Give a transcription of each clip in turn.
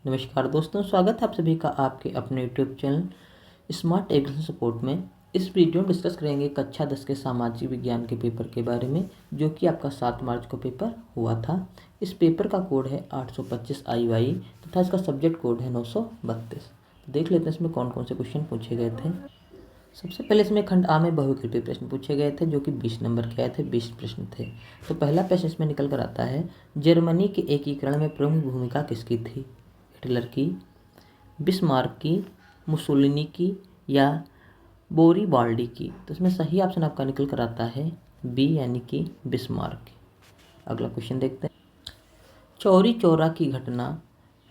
नमस्कार दोस्तों, स्वागत है आप सभी का आपके अपने YouTube channel smart education support में। इस वीडियो में डिस्कस करेंगे कक्षा 10 के सामाजिक विज्ञान के पेपर के बारे में, जो कि आपका 7 मार्च को पेपर हुआ था। इस पेपर का कोड है 825 IY तथा इसका सब्जेक्ट कोड है 932। देख लेते हैं इसमें कौन कौन से क्वेश्चन पूछे गए थे। सबसे पहले इसमें खंड आ में बहुविकल्पी प्रश्न पूछे गए थे, जो कि 20 नंबर के आए थे। 20 प्रश्न थे। तो पहला प्रश्न इसमें निकल कर आता है, जर्मनी के एकीकरण में प्रमुख भूमिका किसकी थी? हिटलर की, बिस्मार्क की, मुसोलिनी की या बोरीबाल्डी की? तो इसमें सही ऑप्शन आपका निकल कर आता है बी, यानी कि बिस्मार्क की। अगला क्वेश्चन देखते हैं। चौरी चौरा की घटना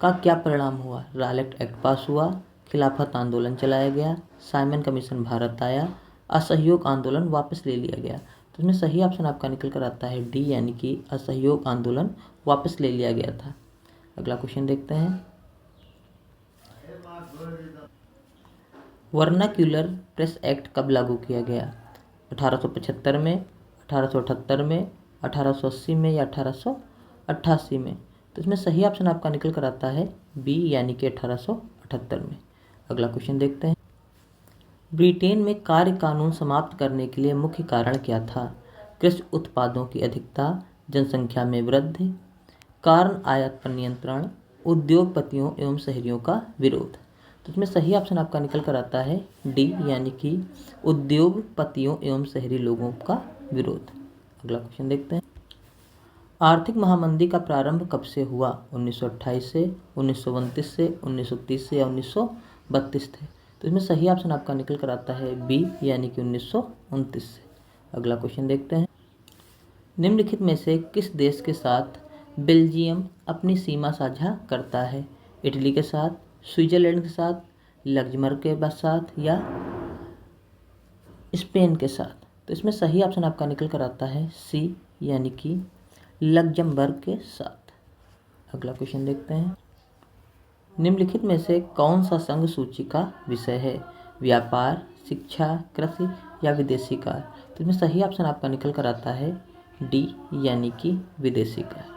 का क्या परिणाम हुआ? रायलेट एक्ट पास हुआ, खिलाफत आंदोलन चलाया गया, साइमन कमीशन भारत आया, असहयोग आंदोलन वापस ले लिया गया? तो इसमें सही ऑप्शन आपका निकल कर आता है डी, यानी कि असहयोग आंदोलन वापस ले लिया गया था। अगला क्वेश्चन देखते हैं। वर्नाक्यूलर प्रेस एक्ट कब लागू किया गया? 1875 में, 1878 में, 1880 में या 1888 में? तो इसमें सही ऑप्शन आपका निकल कर आता है बी, यानी कि 1878 में। अगला क्वेश्चन देखते हैं। ब्रिटेन में कार्य कानून समाप्त करने के लिए मुख्य कारण क्या था? कृषि उत्पादों की अधिकता, जनसंख्या में वृद्धि, कारण आयात पर नियंत्रण, उद्योगपतियों एवं शहरियों का विरोध? तो इसमें सही ऑप्शन आपका निकल कर आता है डी, यानी कि उद्योगपतियों एवं शहरी लोगों का विरोध। अगला क्वेश्चन देखते हैं। आर्थिक महामंदी का प्रारंभ कब से हुआ? 1928 से, 1929 से, 1930 से या 1932 थे? तो इसमें सही ऑप्शन आपका निकल कर आता है बी, यानी कि 1929 से। अगला क्वेश्चन देखते हैं। निम्नलिखित में से किस देश के साथ बेल्जियम अपनी सीमा साझा करता है? इटली के साथ, स्विट्जरलैंड के साथ, लग्जमबर्ग के साथ या स्पेन के साथ? तो इसमें सही ऑप्शन आपका निकल कर आता है सी, यानी कि लग्जमबर्ग के साथ। अगला क्वेश्चन देखते हैं। निम्नलिखित में से कौन सा संघ सूची का विषय है? व्यापार, शिक्षा, कृषि या विदेशी कार्य? तो इसमें सही ऑप्शन आपका निकल कर आता है डी, यानी कि विदेशी कार्य।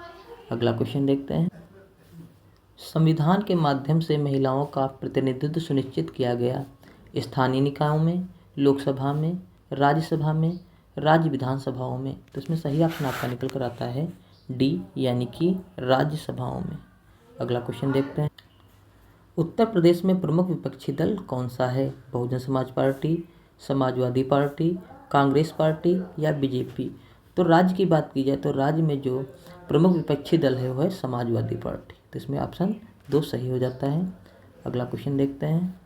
अगला क्वेश्चन देखते हैं। संविधान के माध्यम से महिलाओं का प्रतिनिधित्व सुनिश्चित किया गया। स्थानीय निकायों में, लोकसभा में, राज्यसभा में, राज्य विधानसभाओं में? तो इसमें सही ऑप्शन आपका निकल कर आता है डी, यानी कि राज्यसभाओं में। अगला क्वेश्चन देखते हैं। उत्तर प्रदेश में प्रमुख विपक्षी दल कौन सा है? Bahujan Samaj party, Samajwadi party, Congress party या बीजेपी? तो राज्य की बात की जाए तो राज्य में जो प्रमुख विपक्षी दल है वो है समाजवादी पार्टी। तो इसमें ऑप्शन 2 सही हो जाता है। अगला क्वेश्चन देखते हैं।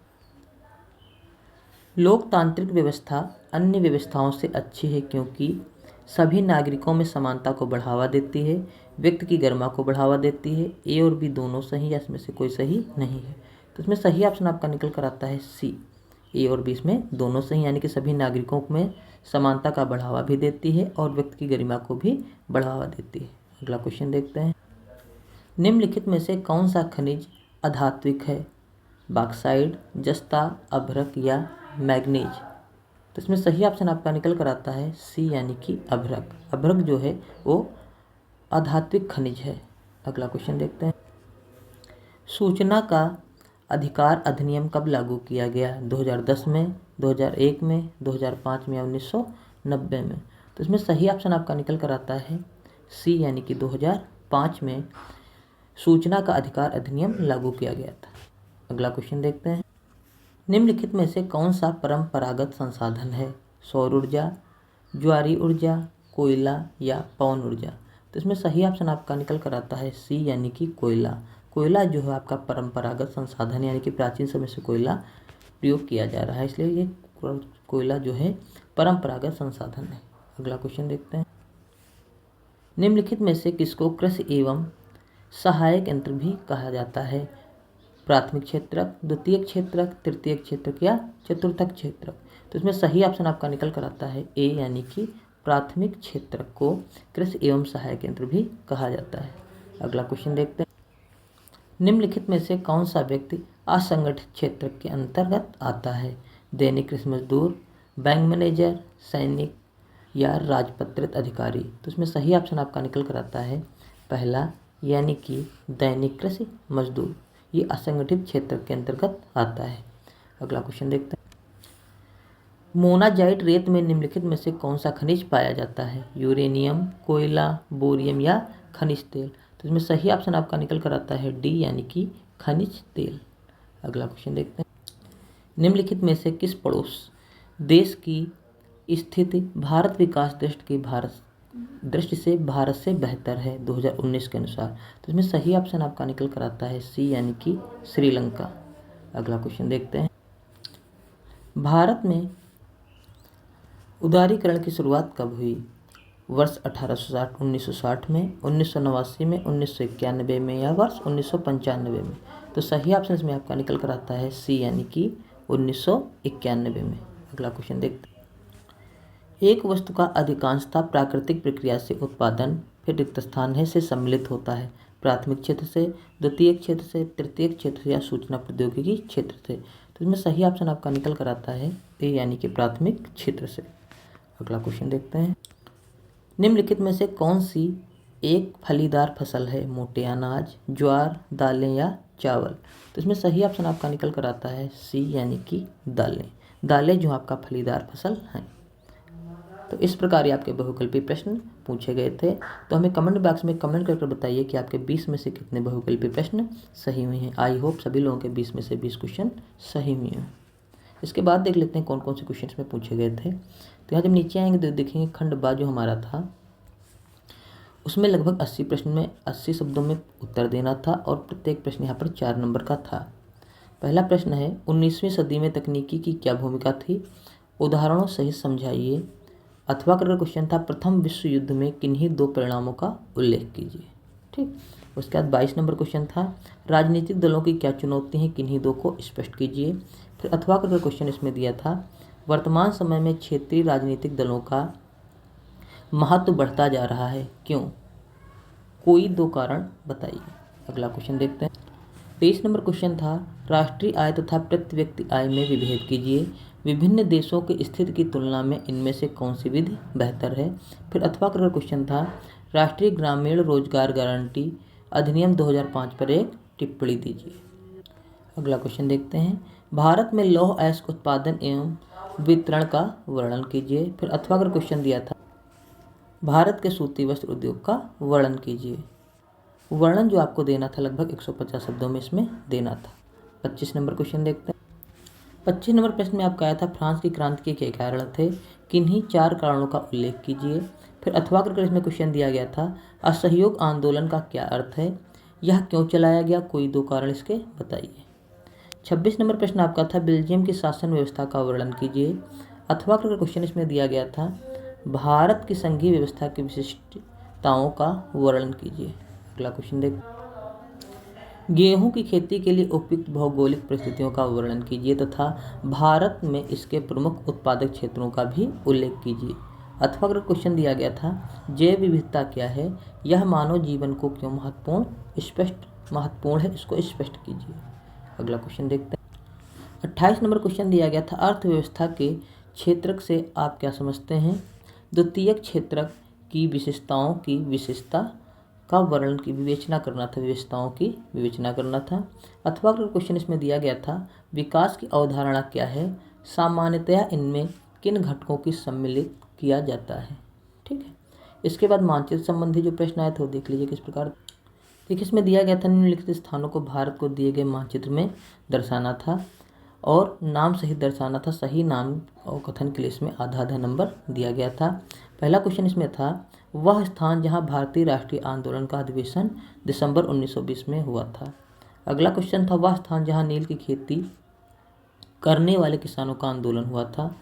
लोकतांत्रिक व्यवस्था अन्य व्यवस्थाओं से अच्छी है क्योंकि सभी नागरिकों में समानता को बढ़ावा देती है, व्यक्ति की गरिमा को बढ़ावा देती है। ए और बी दोनों सही या इसमें से कोई सही नहीं है? तो इसमें सही ऑप्शन आपका निकल कर आता है सी, ए और बी इसमें दोनों सही, यानी कि सभी नागरिकों में समानता का बढ़ावा भी देती है और व्यक्ति की गरिमा को भी बढ़ावा देती है। अगला क्वेश्चन देखते हैं। निम्नलिखित में से कौन सा खनिज अधात्विक है? बॉक्साइट, जस्ता, अभ्रक या मैग्नीज? तो इसमें सही ऑप्शन आपका निकल कर आता है सी, यानी कि अभ्रक। अभ्रक जो है वो अधात्विक खनिज है। अगला क्वेश्चन देखते हैं। सूचना का अधिकार अधिनियम कब लागू किया गया? 2010 में, 2001 में, 2005 में या 1990 में? तो इसमें सही ऑप्शन आपका निकल कर आता है सी, यानी कि 2005 में सूचना का अधिकार अधिनियम लागू किया गया था। अगला क्वेश्चन देखते हैं। निम्नलिखित में से कौन सा परंपरागत संसाधन है? सौर ऊर्जा, ज्वारीय ऊर्जा, कोयला या पवन ऊर्जा? तो इसमें सही ऑप्शन आपका निकल कर आता है सी, यानी कि कोयला। कोयला जो है आपका परंपरागत संसाधन, यानी कि प्राचीन समय से कोयला प्रयोग किया जा रहा है, इसलिए ये कोयला जो है परंपरागत संसाधन है। अगला क्वेश्चन देखते हैं। निम्नलिखित में से किसको कृषि एवं सहायक यंत्र भी कहा जाता है? प्राथमिक क्षेत्रक, द्वितीयक क्षेत्रक, तृतीयक क्षेत्रक या चतुर्थक क्षेत्रक? तो इसमें सही ऑप्शन आपका निकल कर आता है ए, यानी कि प्राथमिक क्षेत्रक को कृषि एवं सहायक यंत्र भी कहा जाता है। अगला क्वेश्चन देखते हैं। निम्नलिखित में से कौन सा व्यक्ति असंगठित क्षेत्र के अंतर्गत आता है? दैनिक कृषि मजदूर, बैंक मैनेजर, सैनिक या राजपत्रित अधिकारी? तो इसमें सही ऑप्शन आपका निकल कर आता है पहला, यानी कि दैनिक कृषि मजदूर। ये असंगठित क्षेत्र के अंतर्गत आता है। अगला क्वेश्चन देखते हैं। मोनाजाइट रेत में निम्नलिखित में से कौन सा खनिज पाया जाता है? यूरेनियम, कोयला, बोरियम या खनिज तेल? तो इसमें सही ऑप्शन आपका निकल कर आता है डी, यानी कि खनिज तेल। अगला क्वेश्चन देखते हैं। निम्नलिखित में से किस पड़ोस देश की स्थिति भारत विकास दृष्टि से भारत से बेहतर है 2019 के अनुसार? तो इसमें सही ऑप्शन आपका निकल कर आता है सी, यानी कि श्रीलंका। अगला क्वेश्चन देखते हैं। भारत में उदारीकरण की शुरुआत कब हुई? वर्ष 1860, 1960 में, 1989 में, 1991 में या वर्ष 1995 में? तो सही ऑप्शन इसमें आपका निकल कर आता है सी, यानी कि 1991 में। अगला क्वेश्चन देखते हैं। एक वस्तु का अधिकांशतः प्राकृतिक प्रक्रिया से उत्पादन फिर रिक्त स्थान है से सम्मिलित होता है। प्राथमिक क्षेत्र से, द्वितीयक क्षेत्र से, तृतीयक क्षेत्र से या सूचना प्रौद्योगिकी क्षेत्र से? तो इसमें सही ऑप्शन आपका निकल कर आता है ए, यानी कि प्राथमिक क्षेत्र से। अगला क्वेश्चन देखते हैं। निम्नलिखित में से कौन सी एक फलीदार फसल है? मोटे अनाज, ज्वार, दालें या चावल? तो इसमें सही ऑप्शन आपका निकल कर आता है सी, यानी कि दालें। दालें जो आपका फलीदार फसल हैं। तो इस प्रकार ये आपके बहुकल्पीय प्रश्न पूछे गए थे। तो हमें कमेंट बॉक्स में कमेंट करके बताइए कि आपके 20 में से कितने बहुकल्पीय प्रश्न सही हुए हैं। आई होप सभी लोगों के 20 में से 20 क्वेश्चन सही हुए हैं। इसके बाद देख लेते हैं कौन कौन से क्वेश्चन में पूछे गए थे। तो यहाँ जब नीचे आएंगे तो देखेंगे खंड बा जो हमारा था उसमें लगभग 80 प्रश्न में 80 शब्दों में उत्तर देना था और प्रत्येक प्रश्न यहाँ पर 4 नंबर का था। पहला प्रश्न है 19वीं सदी में तकनीकी की क्या भूमिका थी? उदाहरणों सहित समझाइए। अथवा करके क्वेश्चन था प्रथम विश्व युद्ध में किन्हीं 2 परिणामों का उल्लेख कीजिए। ठीक। उसके बाद 22 नंबर क्वेश्चन था राजनीतिक दलों की क्या चुनौती हैं, किन्हीं 2 को स्पष्ट कीजिए। फिर अथवा करके क्वेश्चन इसमें दिया था वर्तमान समय में क्षेत्रीय राजनीतिक दलों का महत्व बढ़ता जा रहा है, क्यों? कोई 2 कारण बताइए। अगला क्वेश्चन देखते हैं। 23 नंबर क्वेश्चन था राष्ट्रीय आय तथा प्रति व्यक्ति आय में विभेद कीजिए। विभिन्न देशों की स्थिति की तुलना में इनमें से कौन सी विधि बेहतर है? फिर अथवा करके क्वेश्चन था राष्ट्रीय ग्रामीण रोजगार गारंटी अधिनियम 2005 पर एक टिप्पणी दीजिए। अगला क्वेश्चन देखते हैं। भारत में लौह अयस्क उत्पादन एवं वितरण का वर्णन कीजिए। फिर अथवा कर क्वेश्चन दिया था भारत के सूती वस्त्र उद्योग का वर्णन कीजिए। वर्णन जो आपको देना था लगभग 150 शब्दों में इसमें देना था। 25 नंबर क्वेश्चन देखते हैं। 25 नंबर प्रश्न में आपका आया था फ्रांस की क्रांति के क्या कारण थे, किन्हीं 4 कारणों का उल्लेख कीजिए। फिर अथवा कर इसमें क्वेश्चन दिया गया था असहयोग आंदोलन का क्या अर्थ है, यह क्यों चलाया गया, कोई 2 कारण इसके बताइए। 26 नंबर प्रश्न आपका था बेल्जियम की शासन व्यवस्था का वर्णन कीजिए। अथवा कर क्वेश्चन इसमें दिया गया था भारत की संघीय व्यवस्था की विशिष्टताओं का वर्णन कीजिए। अगला क्वेश्चन देख गेहूं की खेती के लिए उपयुक्त भौगोलिक परिस्थितियों का वर्णन कीजिए तथा भारत में इसके प्रमुख उत्पादक क्षेत्रों का भी उल्लेख कीजिए। अथवा अगर क्वेश्चन दिया गया था जैव विविधता क्या है, यह मानव जीवन को क्यों महत्वपूर्ण है, इसको स्पष्ट कीजिए। अगला क्वेश्चन देखते हैं। 28 नंबर क्वेश्चन दिया गया था अर्थव्यवस्था के क्षेत्रक से आप क्या समझते हैं? द्वितीयक क्षेत्रक की विशेषताओं की विशेषता का वर्णन की विवेचना करना था, विशेषताओं की विवेचना करना था। अथवा क्वेश्चन इसमें दिया गया था विकास की अवधारणा क्या है, सामान्यतया इनमें किन घटकों की सम्मिलित किया जाता है। ठीक है। इसके बाद मानचित्र संबंधी जो प्रश्न आए थे वो देख लीजिए किस प्रकार। देखिए इसमें दिया गया था निम्नलिखित स्थानों को भारत को दिए गए मानचित्र में दर्शाना था और नाम सहित दर्शाना था। सही नाम और कथन के लिए इसमें आधा नंबर दिया गया था। पहला क्वेश्चन इसमें था वह स्थान जहां भारतीय राष्ट्रीय आंदोलन का अधिवेशन दिसंबर 1920 में हुआ था। अगला क्वेश्चन था वह स्थान जहां नील की खेती करने वाले किसानों का आंदोलन हुआ था।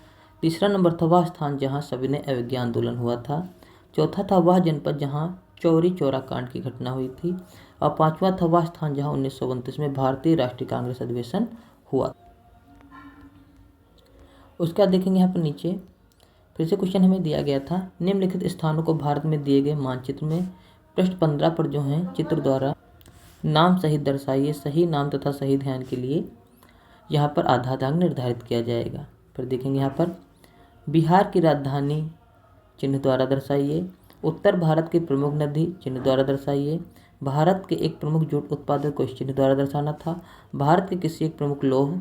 तीसरा नंबर था वह स्थान जहां सविनय अवज्ञा आंदोलन हुआ था। चौथा था वह जनपद जहां चौरी चौरा कांड की घटना हुई थी। और 5वां था वह स्थान जहां 1929 में भारतीय राष्ट्रीय कांग्रेस अधिवेशन हुआ। उसके बाद देखेंगे यहाँ पर नीचे फिर से क्वेश्चन हमें दिया गया था निम्नलिखित स्थानों को भारत में दिए गए मानचित्र में पृष्ठ 15 पर जो है चित्र द्वारा नाम सहित दर्शाइए। सही नाम तथा सही ध्यान के लिए यहाँ पर आधा अंक निर्धारित किया जाएगा। फिर देखेंगे यहाँ पर बिहार की राजधानी चिन्ह द्वारा दर्शाइए। उत्तर भारत की प्रमुख नदी चिन्ह द्वारा दर्शाइए। भारत के एक प्रमुख जूट उत्पादक को इस चिन्ह द्वारा दर्शाना था। भारत के किसी एक प्रमुख लौह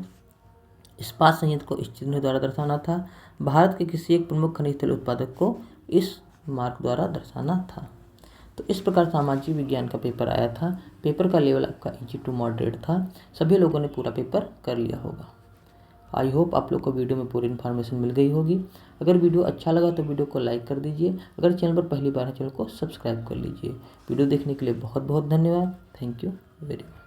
इस्पात संयंत्र को इस चिन्ह द्वारा दर्शाना था। भारत के किसी एक प्रमुख खनिज तेल उत्पादक को इस मार्क द्वारा दर्शाना था। तो इस प्रकार सामाजिक विज्ञान का पेपर आया था। पेपर का लेवल आपका इजी टू मॉडरेट था। सभी लोगों ने पूरा पेपर कर लिया होगा। आई होप आप लोग को वीडियो में पूरी इन्फॉर्मेशन मिल गई होगी। अगर वीडियो अच्छा लगा तो वीडियो को लाइक कर दीजिए। अगर चैनल पर पहली बार है चैनल को सब्सक्राइब कर लीजिए। वीडियो देखने के लिए बहुत बहुत धन्यवाद। Thank you very much.